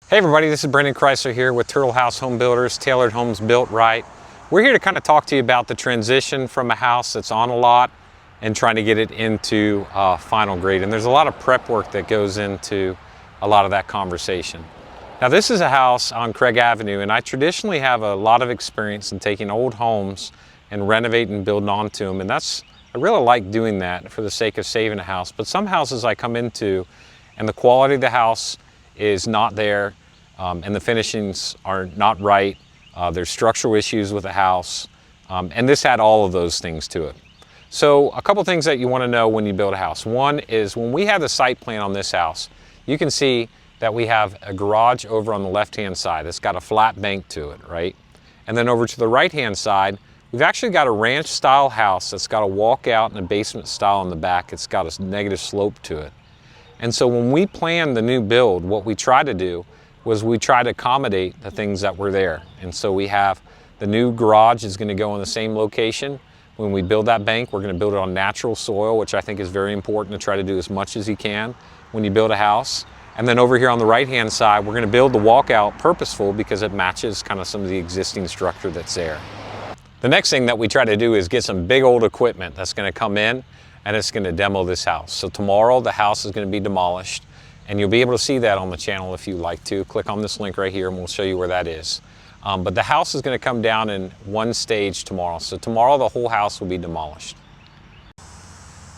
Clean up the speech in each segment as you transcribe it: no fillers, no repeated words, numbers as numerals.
Hey everybody, this is Brendan Chrysler here with Turtle House Home Builders, Tailored Homes Built Right. We're here to kind of talk to you about the transition from a house that's on a lot and trying to get it into final grade. And there's a lot of prep work that goes into a lot of that conversation. Now this is a house on Craig Avenue, and I traditionally have a lot of experience in taking old homes and renovating and building onto them. And I really like doing that for the sake of saving a house. But some houses I come into and the quality of the house is not there, and the finishings are not right. There's structural issues with the house, and this had all of those things to it. So a couple things that you want to know when you build a house. One is when we have the site plan on this house, you can see that we have a garage over on the left-hand side. It's got a flat bank to it, right? And then over to the right-hand side, we've actually got a ranch-style house that's got a walkout and a basement style in the back. It's got a negative slope to it. And so when we planned the new build, what we tried to do was we tried to accommodate the things that were there. And so we have the new garage is going to go in the same location. When we build that bank, we're going to build it on natural soil, which I think is very important to try to do as much as you can when you build a house. And then over here on the right-hand side, we're going to build the walkout purposeful because it matches kind of some of the existing structure that's there. The next thing that we try to do is get some big old equipment that's going to come in and it's going to demo this house. So tomorrow the house is going to be demolished, and you'll be able to see that on the channel if you like to. Click on this link right here and we'll show you where that is. But the house is going to come down in one stage tomorrow. So tomorrow the whole house will be demolished.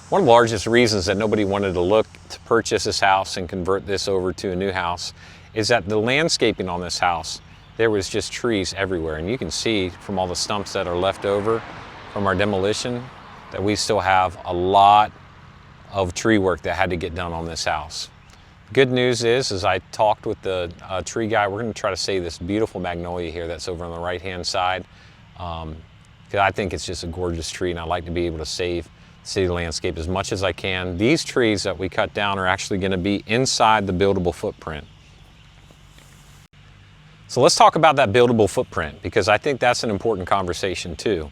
One of the largest reasons that nobody wanted to look to purchase this house and convert this over to a new house is that the landscaping on this house, there was just trees everywhere. And you can see from all the stumps that are left over from our demolition that we still have a lot of tree work that had to get done on this house. Good news is, as I talked with the tree guy, we're going to try to save this beautiful magnolia here that's over on the right-hand side. Because I think it's just a gorgeous tree, and I like to be able to save the city landscape as much as I can. These trees that we cut down are actually going to be inside the buildable footprint. So let's talk about that buildable footprint, because I think that's an important conversation too.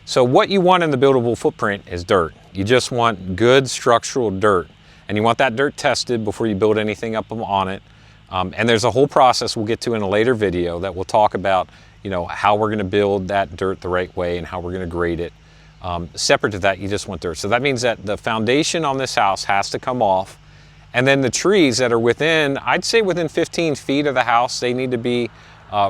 So what you want in the buildable footprint is dirt. You just want good structural dirt. And you want that dirt tested before you build anything up on it. And there's a whole process we'll get to in a later video that will talk about, how we're going to build that dirt the right way and how we're going to grade it. Separate to that, you just want dirt. So that means that the foundation on this house has to come off. And then the trees that are within, I'd say within 15 feet of the house, they need to be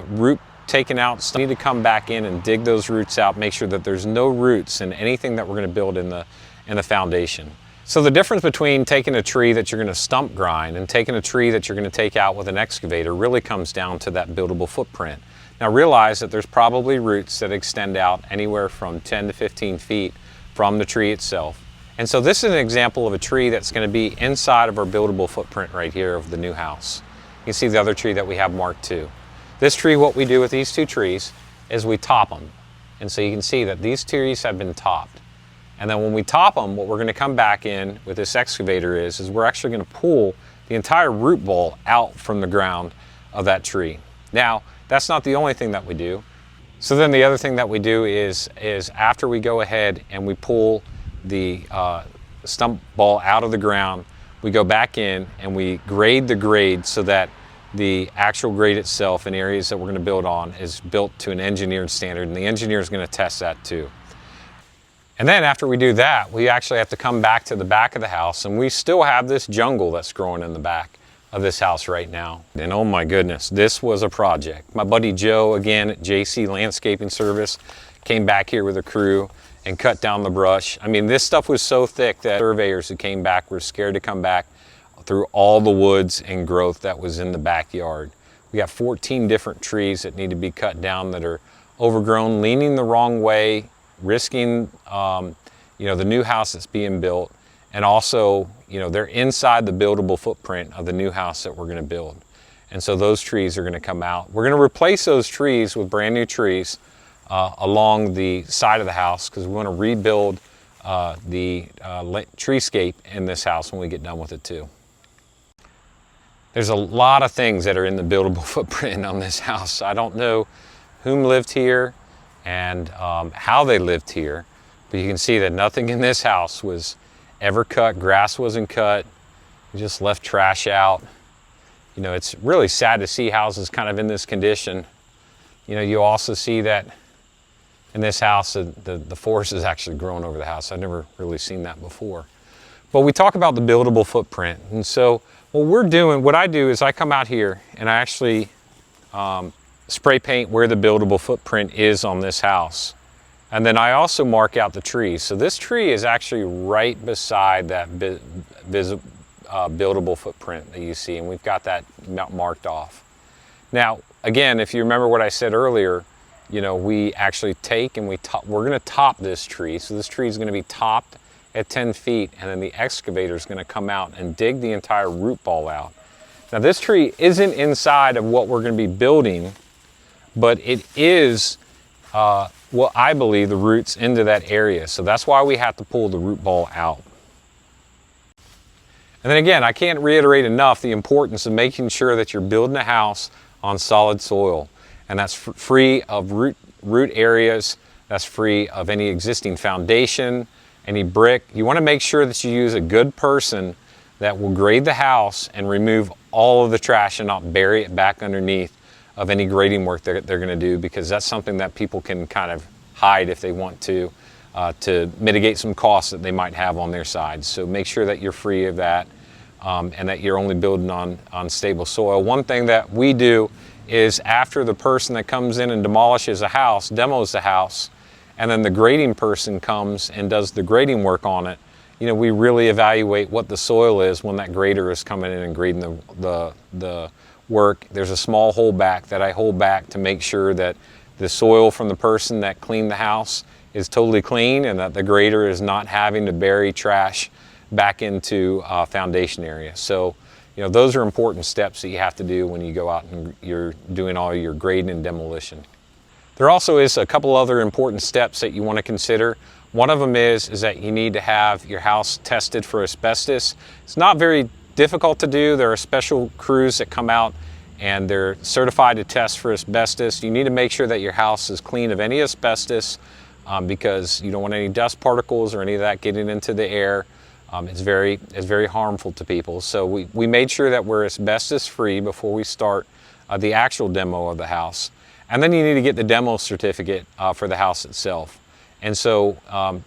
root taken out. So you need to come back in and dig those roots out, make sure that there's no roots in anything that we're going to build in the foundation. So the difference between taking a tree that you're going to stump grind and taking a tree that you're going to take out with an excavator really comes down to that buildable footprint. Now realize that there's probably roots that extend out anywhere from 10 to 15 feet from the tree itself. And so this is an example of a tree that's going to be inside of our buildable footprint right here of the new house. You can see the other tree that we have marked too. This tree, what we do with these two trees is we top them. And so you can see that these trees have been topped. And then when we top them, what we're going to come back in with this excavator is we're actually going to pull the entire root ball out from the ground of that tree. Now, that's not the only thing that we do. So then the other thing that we do is after we go ahead and we pull the stump ball out of the ground, we go back in and we grade the grade so that the actual grade itself in areas that we're going to build on is built to an engineered standard, and the engineer is going to test that too. And then after we do that, we actually have to come back to the back of the house, and we still have this jungle that's growing in the back of this house right now. And oh my goodness, this was a project. My buddy Joe, again at JC Landscaping Service, came back here with a crew and cut down the brush. I mean, this stuff was so thick that surveyors who came back were scared to come back through all the woods and growth that was in the backyard. We got 14 different trees that need to be cut down that are overgrown, leaning the wrong way, risking the new house that's being built, and also they're inside the buildable footprint of the new house that we're going to build. And so those trees are going to come out. We're going to replace those trees with brand new trees along the side of the house, because we want to rebuild the treescape in this house when we get done with it too. There's a lot of things that are in the buildable footprint on this house. I don't know whom lived here and how they lived here, but you can see that nothing in this house was ever cut. Grass wasn't cut. We just left trash out. You know, it's really sad to see houses kind of in this condition. You know, you also see that in this house, the forest is actually growing over the house. I've never really seen that before. But we talk about the buildable footprint. And so what I do is I come out here and I actually spray paint where the buildable footprint is on this house. And then I also mark out the trees. So this tree is actually right beside that buildable footprint that you see, and we've got that marked off. Now, again, if you remember what I said earlier, you know, we actually take and we're going to top this tree. So this tree is going to be topped at 10 feet, and then the excavator is going to come out and dig the entire root ball out. Now, this tree isn't inside of what we're going to be building, but it is what I believe the roots into that area. So that's why we have to pull the root ball out. And then again, I can't reiterate enough the importance of making sure that you're building a house on solid soil. And that's free of root areas, that's free of any existing foundation, any brick. You want to make sure that you use a good person that will grade the house and remove all of the trash and not bury it back underneath of any grading work that they're going to do, because that's something that people can kind of hide if they want to mitigate some costs that they might have on their side. So make sure that you're free of that and that you're only building on stable soil. One thing that we do is after the person that comes in and demos the house, and then the grading person comes and does the grading work on it, you know, we really evaluate what the soil is when that grader is coming in and grading the work. There's a small holdback that I hold back to make sure that the soil from the person that cleaned the house is totally clean and that the grader is not having to bury trash back into foundation area. So, you know, those are important steps that you have to do when you go out and you're doing all your grading and demolition. There also is a couple other important steps that you want to consider. One of them is that you need to have your house tested for asbestos. It's not very difficult to do. There are special crews that come out and they're certified to test for asbestos. You need to make sure that your house is clean of any asbestos because you don't want any dust particles or any of that getting into the air. It's very harmful to people. So we made sure that we're asbestos free before we start the actual demo of the house. And then you need to get the demo certificate for the house itself. And so,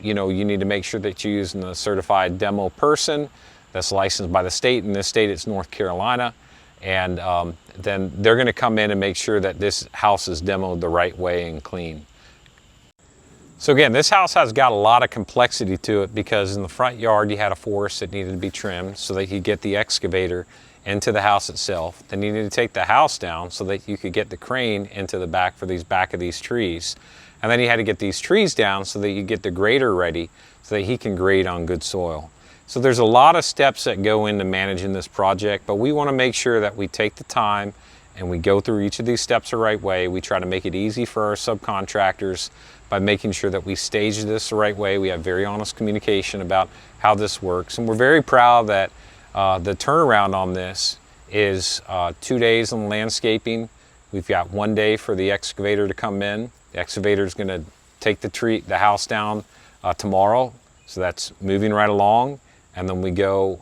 you know, you need to make sure that you're using a certified demo person that's licensed by the state. In this state, it's North Carolina. And then they're going to come in and make sure that this house is demoed the right way and clean. So again, this house has got a lot of complexity to it because in the front yard you had a forest that needed to be trimmed so that you could get the excavator into the house itself. Then you need to take the house down so that you could get the crane into the back for back of these trees. And then you had to get these trees down so that you get the grader ready so that he can grade on good soil. So there's a lot of steps that go into managing this project, but we want to make sure that we take the time and we go through each of these steps the right way. We try to make it easy for our subcontractors by making sure that we stage this the right way. We have very honest communication about how this works. And we're very proud that the turnaround on this is 2 days on landscaping. We've got 1 day for the excavator to come in. The excavator is going to take the house down tomorrow. So that's moving right along. And then we go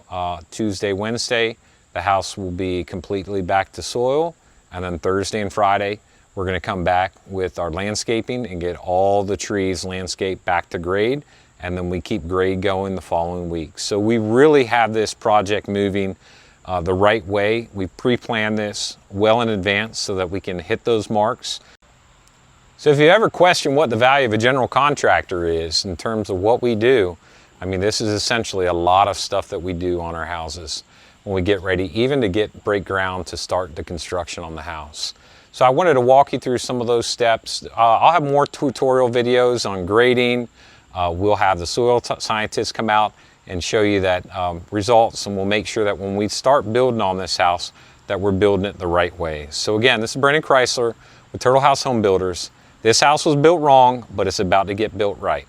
Tuesday, Wednesday, the house will be completely back to soil. And then Thursday and Friday, we're going to come back with our landscaping and get all the trees landscaped back to grade. And then we keep grade going the following week. So we really have this project moving the right way. We pre-planned this well in advance so that we can hit those marks. So if you ever question what the value of a general contractor is in terms of what we do, I mean, this is essentially a lot of stuff that we do on our houses when we get ready, even to break ground to start the construction on the house. So I wanted to walk you through some of those steps. I'll have more tutorial videos on grading. We'll have the soil scientists come out and show you that results, and we'll make sure that when we start building on this house that we're building it the right way. So again, this is Brendan Chrysler with Turtle House Home Builders. This house was built wrong, but it's about to get built right.